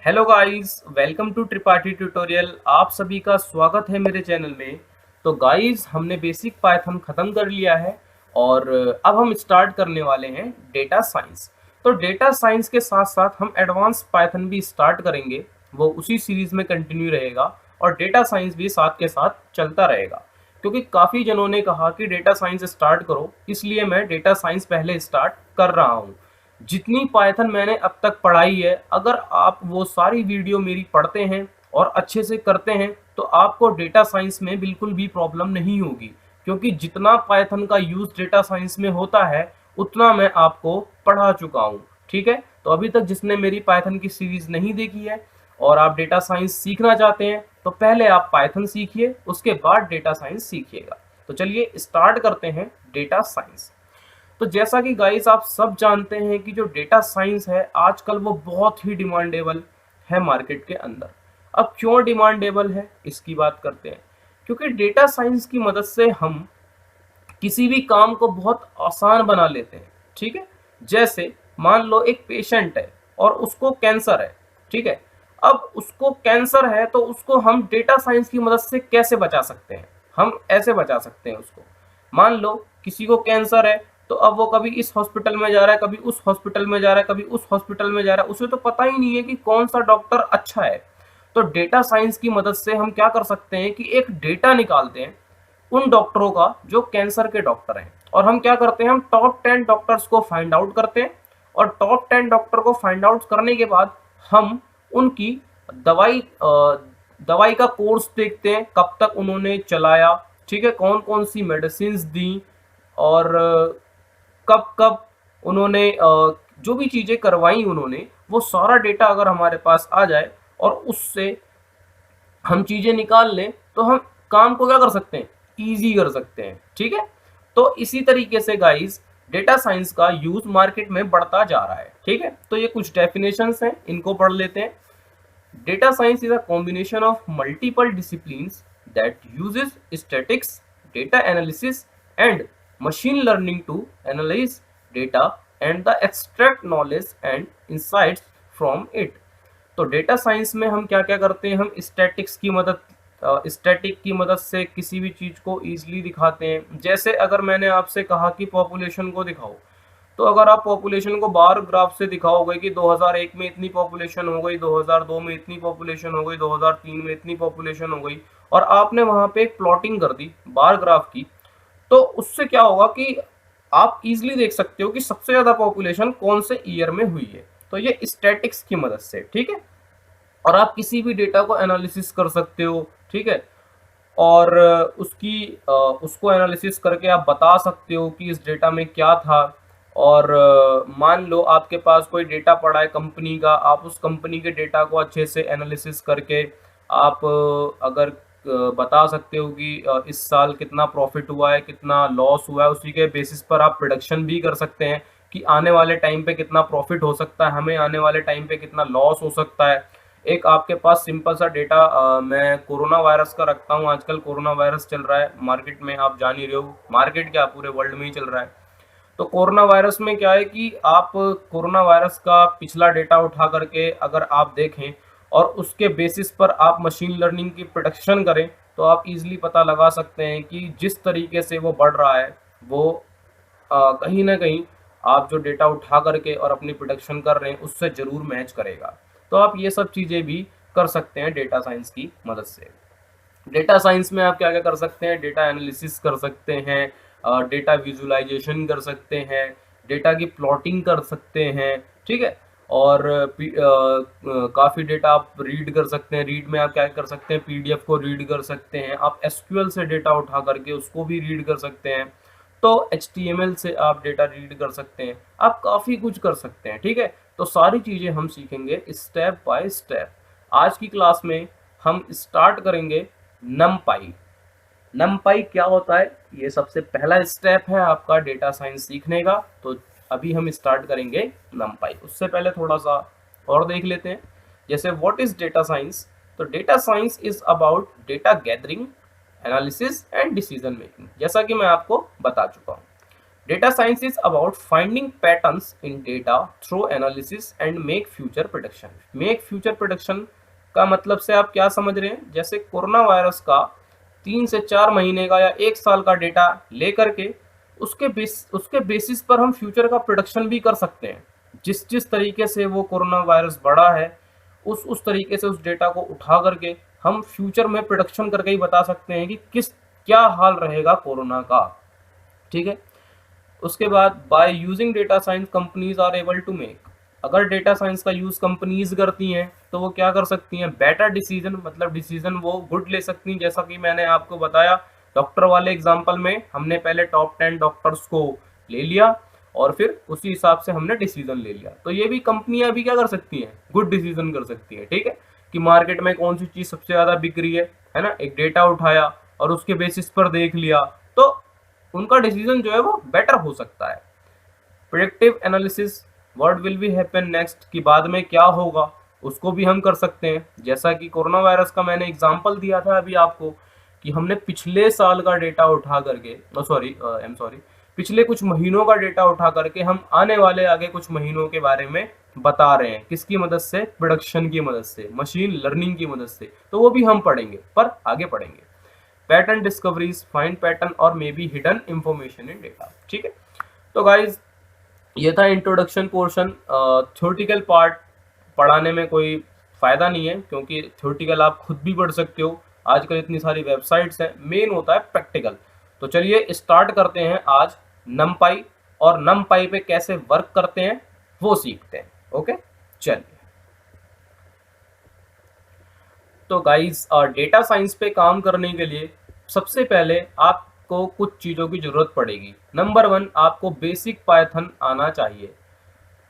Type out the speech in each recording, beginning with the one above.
Hello guys, welcome to Tripathi tutorial. आप सभी का स्वागत है मेरे चैनल में। तो गाइस, हमने बेसिक पाइथन ख़त्म कर लिया है और अब हम स्टार्ट करने वाले हैं डेटा साइंस। तो डेटा साइंस के साथ साथ हम एडवांस पाइथन भी स्टार्ट करेंगे, वो उसी सीरीज़ में कंटिन्यू रहेगा और डेटा साइंस भी साथ के साथ चलता रहेगा। क्योंकि काफ़ी जनों ने कहा कि डेटा साइंस स्टार्ट करो, इसलिए मैं डेटा साइंस पहले स्टार्ट कर रहा हूँ। जितनी पाइथन मैंने अब तक पढ़ाई है, अगर आप वो सारी वीडियो मेरी पढ़ते हैं और अच्छे से करते हैं तो आपको डेटा साइंस में बिल्कुल भी प्रॉब्लम नहीं होगी। क्योंकि जितना पाइथन का यूज़ डेटा साइंस में होता है उतना मैं आपको पढ़ा चुका हूँ। ठीक है, तो अभी तक जिसने मेरी पाइथन की सीरीज़ नहीं देखी है और आप डेटा साइंस सीखना चाहते हैं तो पहले आप पाइथन सीखिए, उसके बाद डेटा साइंस सीखिएगा। तो चलिए स्टार्ट करते हैं डेटा साइंस। तो जैसा कि गाइस आप सब जानते हैं कि जो डेटा साइंस है आजकल वो बहुत ही डिमांडेबल है मार्केट के अंदर। अब क्यों डिमांडेबल है इसकी बात करते हैं। क्योंकि डेटा साइंस की मदद से हम किसी भी काम को बहुत आसान बना लेते हैं। ठीक है, जैसे मान लो एक पेशेंट है और उसको कैंसर है। ठीक है, अब उसको कैंसर है तो उसको हम डेटा साइंस की मदद से कैसे बचा सकते हैं। हम ऐसे बचा सकते हैं उसको। मान लो किसी को कैंसर है तो अब वो कभी इस हॉस्पिटल में जा रहा है, कभी उस हॉस्पिटल में जा रहा है, कभी उस हॉस्पिटल में जा रहा है, उसे तो पता ही नहीं है कि कौन सा डॉक्टर अच्छा है। तो डेटा साइंस की मदद से हम क्या कर सकते हैं कि एक डेटा निकालते हैं उन डॉक्टरों का जो कैंसर के डॉक्टर हैं, और हम क्या करते हैं, हम टॉप 10 डॉक्टर्स को फाइंड आउट करते हैं और टॉप 10 डॉक्टर को फाइंड आउट करने के बाद हम उनकी दवाई दवाई का कोर्स देखते हैं, कब तक उन्होंने चलाया। ठीक है, कौन कौन सी मेडिसिन दी और कब कब उन्होंने जो भी चीज़ें करवाई उन्होंने, वो सारा डेटा अगर हमारे पास आ जाए और उससे हम चीज़ें निकाल लें तो हम काम को क्या कर सकते हैं, ईजी कर सकते हैं। ठीक है, तो इसी तरीके से गाइस डेटा साइंस का यूज मार्केट में बढ़ता जा रहा है। ठीक है, तो ये कुछ डेफिनेशंस हैं, इनको पढ़ लेते हैं। Data science is a combination of multiple disciplines that uses statics, data analysis and machine learning to analyse data and the extract knowledge and insights from it. तो डेटा साइंस में हम क्या क्या करते हैं, हम स्टैटिक की मदद से किसी भी चीज़ को ईजिली दिखाते हैं। जैसे अगर मैंने आपसे कहा कि पॉपुलेशन को दिखाओ, तो अगर आप पॉपुलेशन को बार ग्राफ से दिखाओगे कि 2001 में इतनी पॉपुलेशन हो गई, 2002 में इतनी पॉपुलेशन हो गई, 2003 में इतनी पॉपुलेशन हो गई, और आपने वहाँ पे एक प्लॉटिंग कर दी बार ग्राफ की, तो उससे क्या होगा कि आप इजीली देख सकते हो कि सबसे ज़्यादा पॉपुलेशन कौन से ईयर में हुई है। तो ये स्टैटिक्स की मदद से। ठीक है, और आप किसी भी डेटा को एनालिसिस कर सकते हो। ठीक है, और उसको एनालिसिस करके आप बता सकते हो कि इस डेटा में क्या था। और मान लो आपके पास कोई डेटा पड़ा है कंपनी का, आप उस कंपनी के डेटा को अच्छे से एनालिसिस करके आप अगर बता सकते हो कि इस साल कितना प्रॉफिट हुआ है, कितना लॉस हुआ है, उसी के बेसिस पर आप प्रोडक्शन भी कर सकते हैं कि आने वाले टाइम पे कितना प्रॉफिट हो सकता है, हमें आने वाले टाइम पे कितना लॉस हो सकता है। एक आपके पास सिंपल सा डेटा मैं कोरोना वायरस का रखता हूँ। आजकल कोरोना वायरस चल रहा है मार्केट में, आप जान ही रहे हो, मार्केट क्या पूरे वर्ल्ड में ही चल रहा है। तो कोरोना वायरस में क्या है कि आप कोरोना वायरस का पिछला डेटा उठा करके अगर आप देखें और उसके बेसिस पर आप मशीन लर्निंग की प्रोडक्शन करें, तो आप इजीली पता लगा सकते हैं कि जिस तरीके से वो बढ़ रहा है वो कहीं ना कहीं आप जो डेटा उठा करके और अपनी प्रोडक्शन कर रहे हैं उससे ज़रूर मैच करेगा। तो आप ये सब चीज़ें भी कर सकते हैं डेटा साइंस की मदद से। डेटा साइंस में आप क्या क्या कर सकते हैं, डेटा एनालिसिस कर सकते हैं, डेटा विजुलाइजेशन कर सकते हैं, डेटा की प्लॉटिंग कर सकते हैं। ठीक है, और काफ़ी डेटा आप रीड कर सकते हैं। रीड में आप क्या कर सकते हैं, पीडीएफ को रीड कर सकते हैं, आप एसक्यूएल से डेटा उठा करके उसको भी रीड कर सकते हैं। तो एचटीएमएल से आप डेटा रीड कर सकते हैं, आप काफ़ी कुछ कर सकते हैं। ठीक है, तो सारी चीज़ें हम सीखेंगे स्टेप बाय स्टेप। आज की क्लास में हम स्टार्ट करेंगे नमपाई। नमपाई क्या होता है, ये सबसे पहला स्टेप है आपका डेटा साइंस सीखने का। तो अभी हम स्टार्ट करेंगे नमपाई। उससे पहले थोड़ा सा और देख लेते हैं। जैसे व्हाट इज डेटा साइंस। तो data science is about data gathering, analysis and decision making, जैसा कि मैं आपको बता चुका हूँ। Data science is about finding patterns in data through analysis and make future prediction. Make future prediction का मतलब से आप क्या समझ रहे हैं, जैसे कोरोना वायरस का 3 से 4 महीने का या 1 साल का डेटा लेकर के उसके बेसिस पर हम फ्यूचर का प्रोडक्शन भी कर सकते हैं। जिस जिस तरीके से वो कोरोना वायरस बढ़ा है उस तरीके से उस डेटा को उठा करके हम फ्यूचर में प्रोडक्शन करके ही बता सकते हैं कि क्या हाल रहेगा कोरोना का। ठीक है। उसके बाद by using data science companies are able to make, अगर डेटा साइंस का यूज कंपनीज करती हैं तो वो क्या कर सकती हैं, बेटर डिसीजन, मतलब डिसीजन वो गुड ले सकती हैं। जैसा कि मैंने आपको बताया डॉक्टर वाले एग्जांपल में, हमने पहले टॉप 10 डॉक्टर्स को ले लिया और फिर उसी हिसाब से हमने डिसीजन ले लिया। तो ये भी कंपनियां भी क्या कर सकती हैं, गुड डिसीजन कर सकती हैं। ठीक है, कि मार्केट में कौन सी चीज सबसे ज्यादा बिक रही है ना, एक डेटा उठाया और उसके बेसिस पर देख लिया तो उनका डिसीजन जो है वो बेटर हो सकता है। Predictive analysis, what will be happen next, कि बाद में क्या होगा उसको भी हम कर सकते हैं। जैसा कि कोरोना वायरस का मैंने एग्जांपल दिया था अभी आपको कि हमने पिछले साल का डेटा उठा करके पिछले कुछ महीनों का डेटा उठा करके हम आने वाले आगे कुछ महीनों के बारे में बता रहे हैं। किसकी मदद से, प्रोडक्शन की मदद से, मशीन लर्निंग की मदद से। तो वो भी हम पढ़ेंगे, पर आगे पढ़ेंगे। पैटर्न डिस्कवरीज, फाइंड पैटर्न और may be hidden information in data. ठीक है, तो गाइज ये था इंट्रोडक्शन पोर्शन। थ्योरेटिकल पार्ट पढ़ाने में कोई फायदा नहीं है क्योंकि थ्योरेटिकल आप खुद भी पढ़ सकते हो, आजकल इतनी सारी वेबसाइट्स हैं। मेन होता है प्रैक्टिकल। तो चलिए स्टार्ट करते हैं आज नमपाई, और नमपाई पे कैसे वर्क करते हैं वो सीखते हैं। ओके, चलिए। तो गाइस डेटा साइंस पे काम करने के लिए सबसे पहले आपको कुछ चीज़ों की ज़रूरत पड़ेगी। नंबर 1, आपको बेसिक पाइथन आना चाहिए।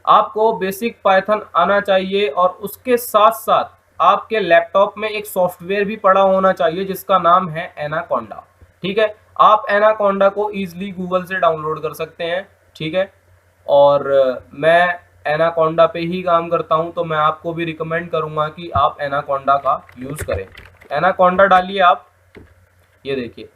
आपको बेसिक पाइथन आना चाहिए और उसके साथ साथ आपके लैपटॉप में एक सॉफ्टवेयर भी पड़ा होना चाहिए जिसका नाम है एनाकोंडा। ठीक है, आप एनाकोंडा को ईजिली गूगल से डाउनलोड कर सकते हैं। ठीक है, और मैं एनाकोंडा पे ही काम करता हूं तो मैं आपको भी रिकमेंड करूंगा कि आप एनाकोंडा का यूज़ करें। एनाकोंडा डालिए आप, ये देखिए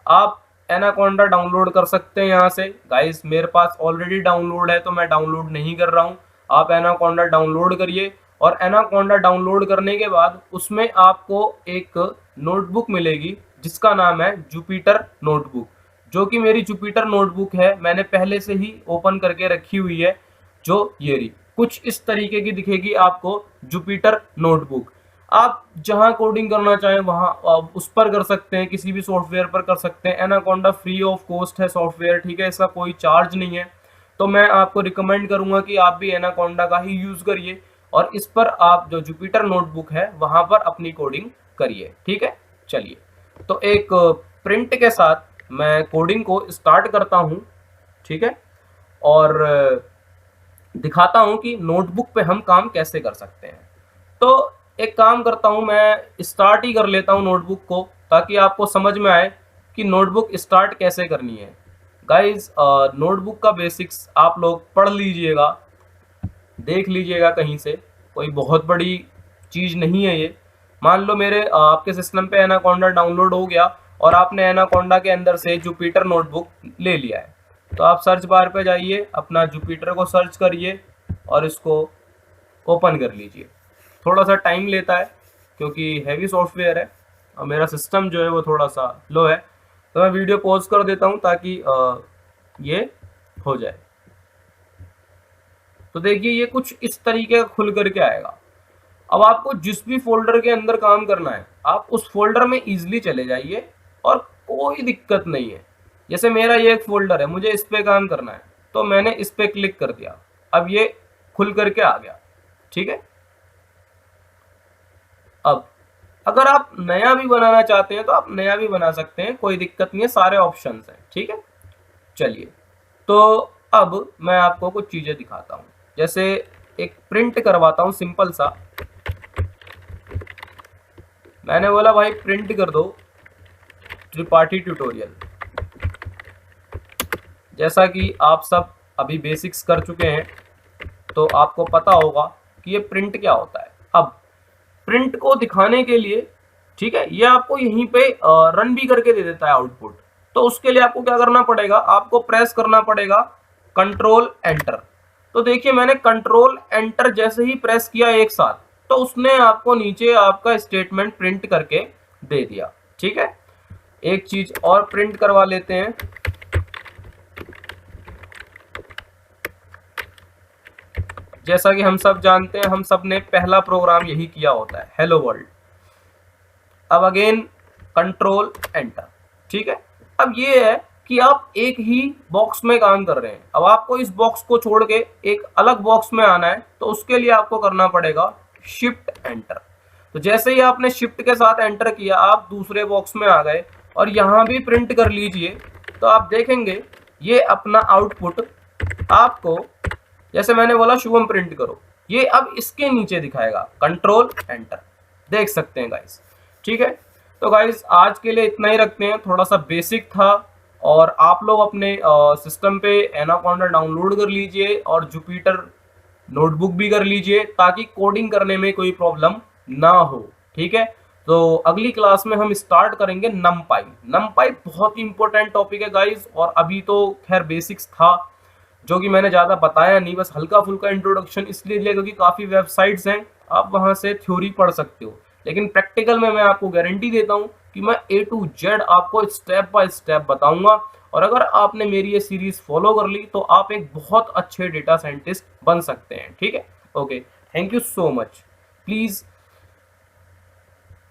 आप एनाकोंडा डाउनलोड कर सकते हैं यहाँ से। गाइस मेरे पास ऑलरेडी डाउनलोड है तो मैं डाउनलोड नहीं कर रहा हूँ। आप एनाकोंडा डाउनलोड करिए और एनाकोंडा डाउनलोड करने के बाद उसमें आपको एक नोटबुक मिलेगी जिसका नाम है जुपिटर नोटबुक, जो कि मेरी जुपिटर नोटबुक है, मैंने पहले से ही ओपन करके रखी हुई है। जो ये रही कुछ इस तरीके की दिखेगी आपको जुपिटर नोटबुक। आप जहां कोडिंग करना चाहें वहां आप उस पर कर सकते हैं, किसी भी सॉफ्टवेयर पर कर सकते हैं। एनाकोंडा फ्री ऑफ कॉस्ट है सॉफ्टवेयर। ठीक है, इसका कोई चार्ज नहीं है। तो मैं आपको रिकमेंड करूंगा कि आप भी एनाकोंडा का ही यूज करिए और इस पर आप जो जुपिटर नोटबुक है वहां पर अपनी कोडिंग करिए। ठीक है, चलिए। तो एक प्रिंट के साथ मैं कोडिंग को स्टार्ट करता हूं। ठीक है, और दिखाता हूं कि नोटबुक पे हम काम कैसे कर सकते हैं। तो एक काम करता हूं, मैं स्टार्ट ही कर लेता हूं नोटबुक को ताकि आपको समझ में आए कि नोटबुक स्टार्ट कैसे करनी है। गाइज नोटबुक का बेसिक्स आप लोग पढ़ लीजिएगा, देख लीजिएगा कहीं से, कोई बहुत बड़ी चीज़ नहीं है ये। मान लो मेरे आपके सिस्टम पे एनाकोंडा डाउनलोड हो गया और आपने एनाकोंडा के अंदर से जुपिटर नोटबुक ले लिया है, तो आप सर्च बार पे जाइए, अपना जुपिटर को सर्च करिए और इसको ओपन कर लीजिए। थोड़ा सा टाइम लेता है क्योंकि हैवी सॉफ्टवेयर है और मेरा सिस्टम जो है वो थोड़ा सा लो है, तो मैं वीडियो पॉज कर देता हूँ ताकि ये हो जाए। तो देखिए ये कुछ इस तरीके का खुल करके आएगा। अब आपको जिस भी फोल्डर के अंदर काम करना है आप उस फोल्डर में इजीली चले जाइए और कोई दिक्कत नहीं है। जैसे मेरा ये एक फोल्डर है, मुझे इस पे काम करना है तो मैंने इस पे क्लिक कर दिया, अब ये खुल करके आ गया। ठीक है, अब अगर आप नया भी बनाना चाहते हैं तो आप नया भी बना सकते हैं, कोई दिक्कत नहीं है, सारे ऑप्शंस हैं। ठीक है, चलिए। तो अब मैं आपको कुछ चीजें दिखाता हूं, जैसे एक प्रिंट करवाता हूं सिंपल सा। मैंने बोला भाई प्रिंट कर दो त्रिपाठी ट्यूटोरियल। जैसा कि आप सब अभी बेसिक्स कर चुके हैं तो आपको पता होगा कि ये प्रिंट क्या होता है। अब प्रिंट को दिखाने के लिए, ठीक है, ये आपको यहीं पे रन भी करके दे देता है आउटपुट। तो उसके लिए आपको क्या करना पड़ेगा, आपको प्रेस करना पड़ेगा कंट्रोल एंटर। तो देखिए मैंने कंट्रोल एंटर जैसे ही प्रेस किया एक साथ, तो उसने आपको नीचे आपका स्टेटमेंट प्रिंट करके दे दिया। ठीक है, एक चीज और प्रिंट करवा लेते हैं। जैसा कि हम सब जानते हैं, हम सब ने पहला प्रोग्राम यही किया होता है, हेलो वर्ल्ड। अब अगेन कंट्रोल एंटर। ठीक है, अब ये है कि आप एक ही बॉक्स में काम कर रहे हैं। अब आपको इस बॉक्स को छोड़ के एक अलग बॉक्स में आना है, तो उसके लिए आपको करना पड़ेगा शिफ्ट एंटर। तो जैसे ही आपने शिफ्ट के साथ एंटर किया, आप दूसरे बॉक्स में आ गए और यहां भी प्रिंट कर लीजिए। तो आप देखेंगे ये अपना आउटपुट आपको, जैसे मैंने बोला शुभम प्रिंट करो, ये अब इसके नीचे दिखाएगा, कंट्रोल एंटर। देख सकते हैं गाइस। ठीक है, तो गाइस आज के लिए इतना ही रखते हैं, थोड़ा सा बेसिक था। और आप लोग अपने सिस्टम पे एनाकोंडा डाउनलोड कर लीजिए और जुपिटर नोटबुक भी कर लीजिए, ताकि कोडिंग करने में कोई प्रॉब्लम ना हो। ठीक है, तो अगली क्लास में हम स्टार्ट करेंगे नमपाई। नमपाई बहुत ही इंपॉर्टेंट टॉपिक है गाइस, और अभी तो खैर बेसिक्स था जो कि मैंने ज़्यादा बताया नहीं, बस हल्का फुल्का इंट्रोडक्शन इसलिए दिया क्योंकि काफ़ी वेबसाइट्स हैं, आप वहाँ से थ्योरी पढ़ सकते हो। लेकिन प्रैक्टिकल में मैं आपको गारंटी देता हूँ कि मैं A to Z आपको स्टेप बाय स्टेप बताऊंगा। और अगर आपने मेरी ये सीरीज फॉलो कर ली तो आप एक बहुत अच्छे डेटा साइंटिस्ट बन सकते हैं। ठीक है, okay, thank you so much. Please